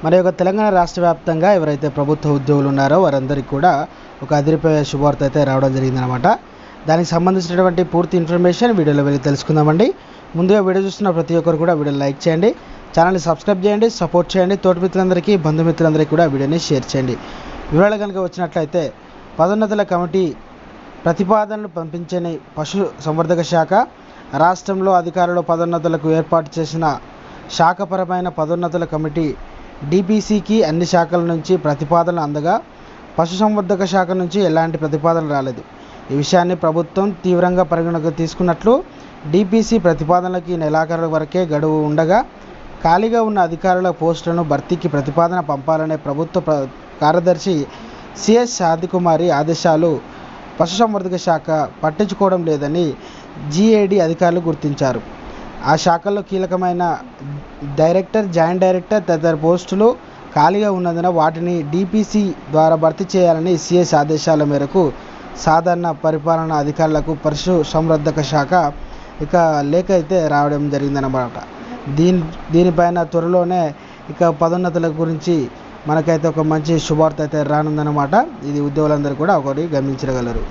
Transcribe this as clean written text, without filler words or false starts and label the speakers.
Speaker 1: మరి ఒక తెలంగాణ రాష్ట్ర వ్యాప్తంగా ఎవరైతే ప్రభుత్వ ఉద్యోగులు ఉన్నారో వారందరికీ కూడా ఒక అదిరిపోయే శుభవార్త అయితే రావడం జరిగిందనమాట. దానికి సంబంధించినటువంటి పూర్తి ఇన్ఫర్మేషన్ వీడియోలో వెళ్ళి తెలుసుకుందామండి. ముందుగా వీడియో చూస్తున్న ప్రతి ఒక్కరు కూడా వీడియోని లైక్ చేయండి, ఛానల్ని సబ్స్క్రైబ్ చేయండి, సపోర్ట్ చేయండి. తోటి మిత్రులందరికీ, బంధుమిత్రులందరికీ కూడా వీడియోని షేర్ చేయండి. వివరాలు కనుక వచ్చినట్లయితే, పదోన్నతుల కమిటీ ప్రతిపాదనలు పంపించని పశు సంవర్ధక శాఖ రాష్ట్రంలో అధికారులు పదోన్నతులకు ఏర్పాటు చేసిన శాఖపరమైన పదోన్నతుల కమిటీ డిపిసికి అన్ని శాఖల నుంచి ప్రతిపాదనలు అందగా పశుసంవర్ధక శాఖ నుంచి ఎలాంటి ప్రతిపాదనలు రాలేదు. ఈ విషయాన్ని ప్రభుత్వం తీవ్రంగా పరిగణలోకి తీసుకున్నట్లు డిపిసి ప్రతిపాదనలకి నెలాఖరు వరకే గడువు ఉండగా ఖాళీగా ఉన్న అధికారుల పోస్టులను భర్తీకి ప్రతిపాదన పంపాలనే ప్రభుత్వ కార్యదర్శి సిఎస్ శాంతికుమారి ఆదేశాలు పశుసంవర్ధక శాఖ పట్టించుకోవడం లేదని జిఏడి అధికారులు గుర్తించారు. ఆ శాఖల్లో కీలకమైన డైరెక్టర్, జాయింట్ డైరెక్టర్ తదితర పోస్టులు ఖాళీగా ఉన్నందున వాటిని డిపిసి ద్వారా భర్తీ చేయాలని సిఎస్ ఆదేశాల మేరకు సాధారణ పరిపాలనా అధికారులకు పశు సంవర్ధక శాఖ లేఖ అయితే రావడం జరిగిందన్నమాట. దీనిపైన త్వరలోనే పదోన్నతుల గురించి మనకైతే ఒక మంచి శుభార్త అయితే రానుందన్నమాట. ఇది ఉద్యోగులందరూ కూడా ఒకటి గమనించగలరు.